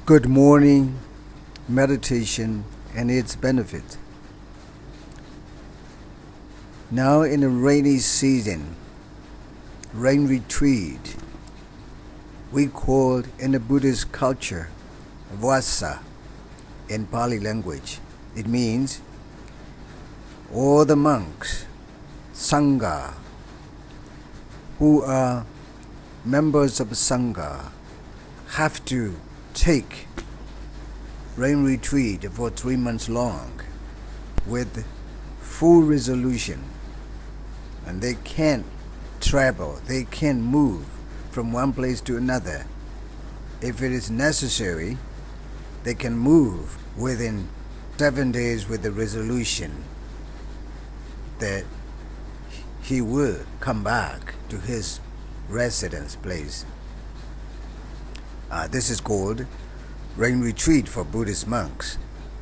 Good morning meditation and its benefit. Now in the rainy season, rain retreat, we call in the Buddhist culture vassa in Pali language. It means all the monks, sangha, who are members of sangha have to take rain retreat for 3 months long with full resolution, and they can't travel, they can't move from one place to another. If it is necessary, they can move within 7 days with the resolution that he will come back to his residence place. This is called rain retreat for Buddhist monks.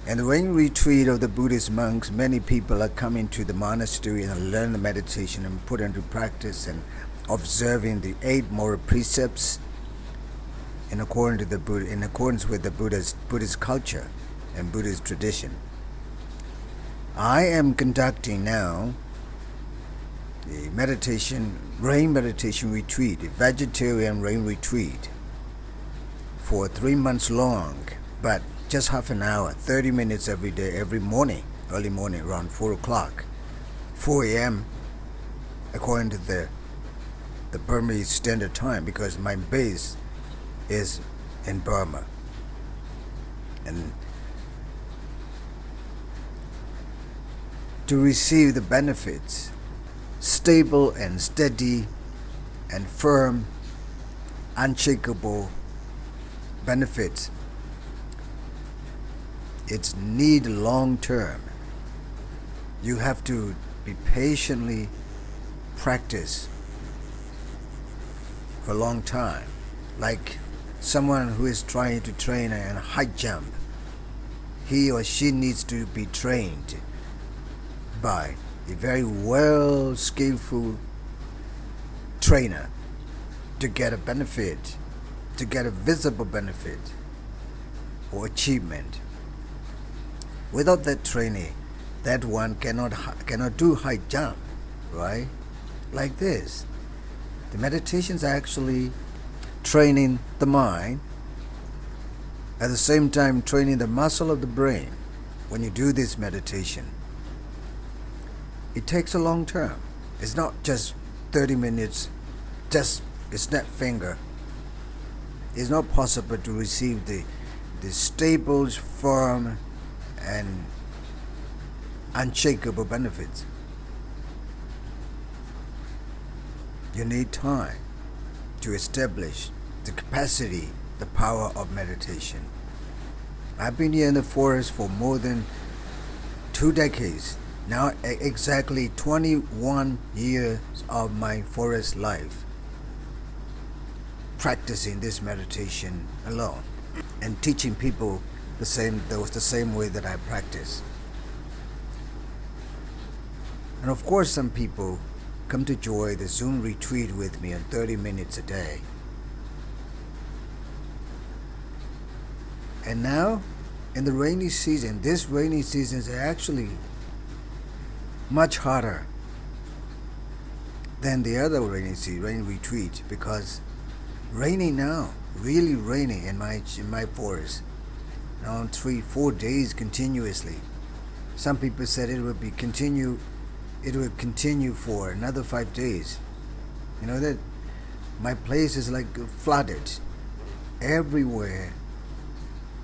And the rain retreat of the Buddhist monks, many people are coming to the monastery and learn the meditation and put into practice and observing the 8 moral precepts in accordance with the Buddhist culture and Buddhist tradition. I am conducting now the rain meditation retreat, a vegetarian rain retreat for 3 months long, but just half an hour, 30 minutes every day, every morning, early morning around 4 o'clock, 4 a.m. according to the Burmese Standard Time, because my base is in Burma. And to receive the benefits, stable and steady and firm, unshakable benefits, it's need long term. You have to be patiently practice for a long time, like someone who is trying to train a high jump. He or she needs to be trained by a very well skillful trainer to get a benefit, to get a visible benefit or achievement. Without that training, that one cannot do high jump, right? Like this. The meditations are actually training the mind, at the same time training the muscle of the brain. When you do this meditation, it takes a long term. It's not just 30 minutes, just a snap finger. It's not possible to receive the stable, firm, and unshakable benefits. You need time to establish the capacity, the power of meditation. I've been here in the forest for more than 2 decades. Now exactly 21 years of my forest life practicing this meditation alone and teaching people the same way that I practice. And of course some people come to join the Zoom retreat with me on 30 minutes a day. And now in the rainy season, this rainy season is actually much harder than the other rain retreat, because raining now, really raining in my forest, around 3-4 days continuously. Some people said it would continue for another 5 days. You know that my place is like flooded. Everywhere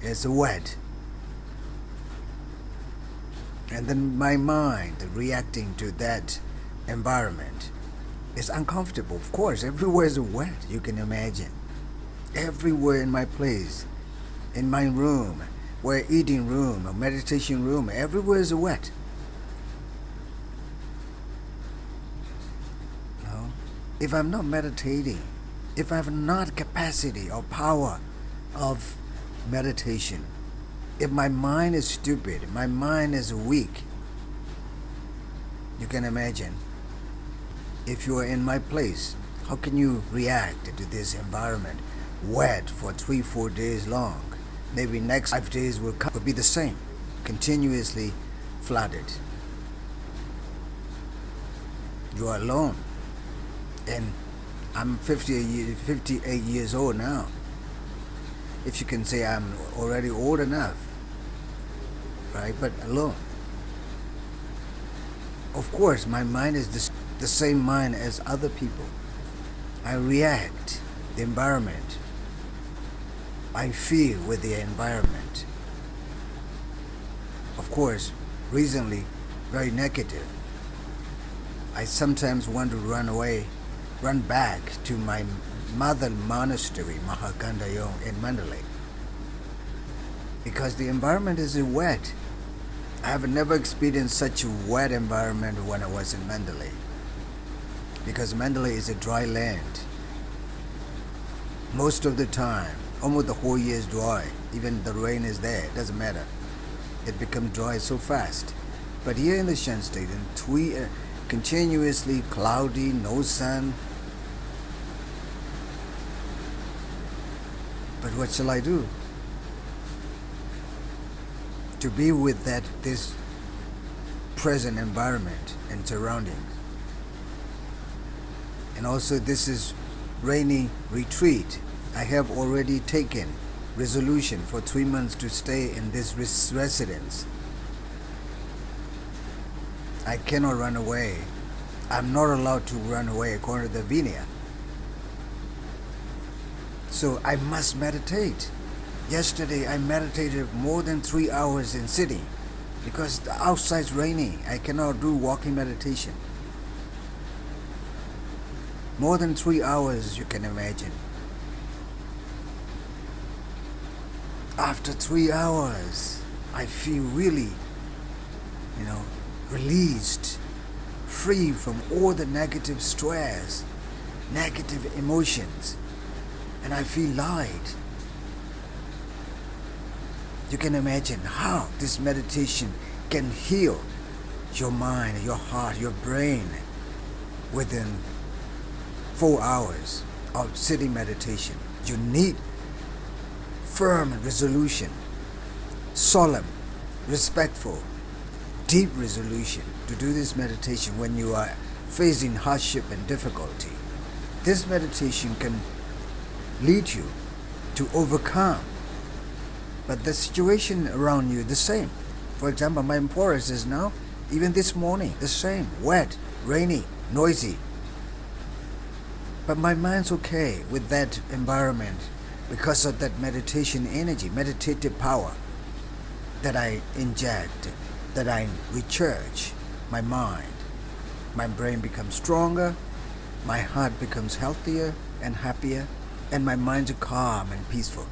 is wet. And then my mind reacting to that environment is uncomfortable. Of course, everywhere is wet, you can imagine. Everywhere in my place, in my room, where eating room, or meditation room, everywhere is wet. No? If I'm not meditating, if I have not capacity or power of meditation, if my mind is stupid, my mind is weak, you can imagine, if you are in my place, how can you react to this environment, wet for 3-4 days long? maybe next 5 days will be the same, continuously flooded. You are alone. And I'm 58 years old now. If you can say I'm already old enough, right? But alone. Of course, my mind is the same mind as other people. I react the environment. I feel with the environment. Of course, recently, very negative. I sometimes want to run back to my mother monastery, Mahakandayong in Mandalay. Because the environment is wet. I have never experienced such a wet environment when I was in Mandalay. Because Mandalay is a dry land. Most of the time, almost the whole year is dry. Even the rain is there, it doesn't matter. It becomes dry so fast. But here in the Shan State, continuously cloudy, no sun. But what shall I do? To be with this present environment and surroundings. And also this is rainy retreat. I have already taken resolution for 3 months to stay in this residence. I cannot run away. I'm not allowed to run away according to the Vinaya. So I must meditate. Yesterday I meditated more than 3 hours in city because the outside's raining. I cannot do walking meditation. More than 3 hours, you can imagine. After 3 hours, I feel really, released, free from all the negative stress, negative emotions, and I feel light. You can imagine how this meditation can heal your mind, your heart, your brain within 4 hours of sitting meditation. You need firm resolution, solemn, respectful, deep resolution to do this meditation when you are facing hardship and difficulty. This meditation can lead you to overcome. But the situation around you is the same. For example, my forest is now, even this morning, the same. Wet, rainy, noisy. But my mind's okay with that environment because of that meditation energy, meditative power that I inject, that I recharge my mind. My brain becomes stronger, my heart becomes healthier and happier, and my mind's calm and peaceful.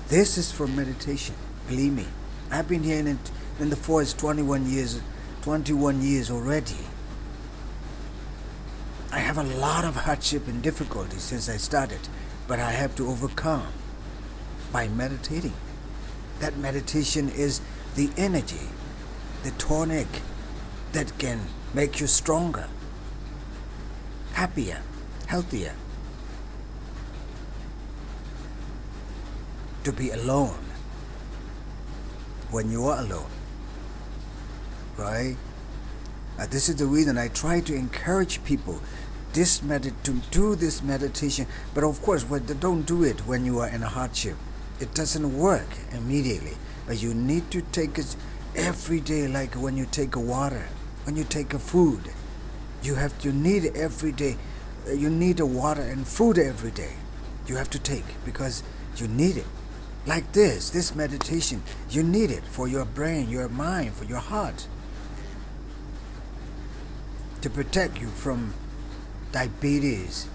This is for meditation, believe me. I've been here in the forest 21 years already. I have a lot of hardship and difficulty since I started, but I have to overcome by meditating. That meditation is the energy, the tonic that can make you stronger, happier, healthier. To be alone when you are alone, right? This is the reason I try to encourage people to do this meditation. But of course, don't do it when you are in a hardship. It doesn't work immediately. But you need to take it every day, like when you take a water, when you take a food. You need it every day. You need a water and food every day. You have to take because you need it. Like this meditation, you need it for your brain, your mind, for your heart. To protect you from diabetes,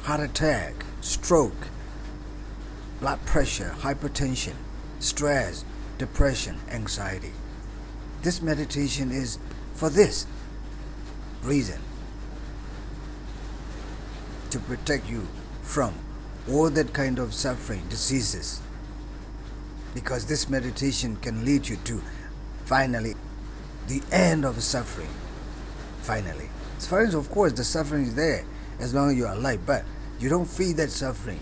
heart attack, stroke, blood pressure, hypertension, stress, depression, anxiety. This meditation is for this reason. To protect you from all that kind of suffering, diseases. Because this meditation can lead you to finally the end of suffering. Finally. As far as, of course, the suffering is there as long as you are alive, but you don't feel that suffering.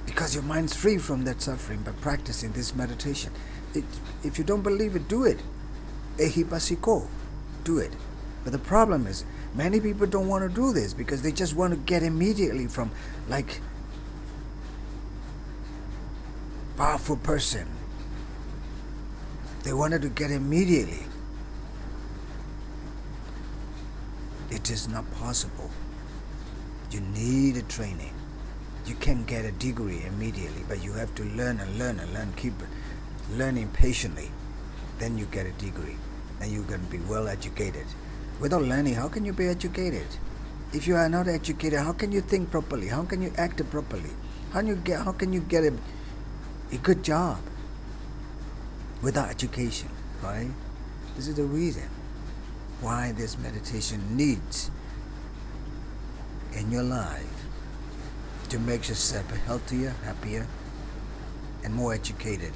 because your mind's free from that suffering by practicing this meditation. If you don't believe it, do it. Ehipasiko, do it. But the problem is, many people don't want to do this because they just want to get immediately from like powerful person. They wanted to get immediately. It is not possible. You need a training. You can get a degree immediately, but you have to learn and learn and learn. Keep learning patiently. Then you get a degree, and you're going to be well educated. Without learning, how can you be educated? If you are not educated, how can you think properly? How can you act properly? How can you get a good job without education, right? This is the reason why this meditation needs in your life to make yourself healthier, happier, and more educated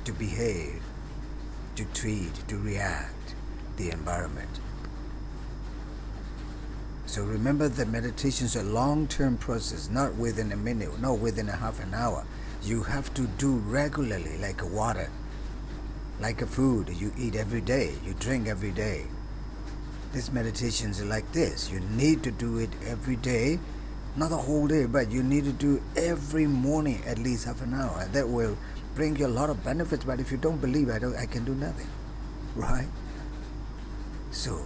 to behave, to treat, to react the environment. So remember that meditation is a long-term process, not within a minute, not within a half an hour. You have to do regularly, like a water, like a food you eat every day, you drink every day. This meditation is like this. You need to do it every day, not the whole day, but you need to do every morning at least half an hour. That will bring you a lot of benefits. But if you don't believe I can do nothing, right? So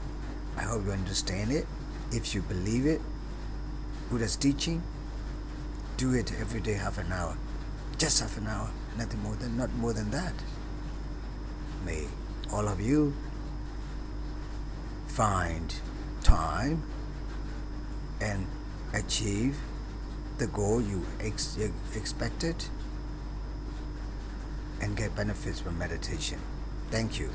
I hope you understand it. If you believe it, Buddha's teaching, do it every day half an hour. Just half an hour, nothing more than, not more than that. May all of you find time and achieve the goal you expected and get benefits from meditation. Thank you.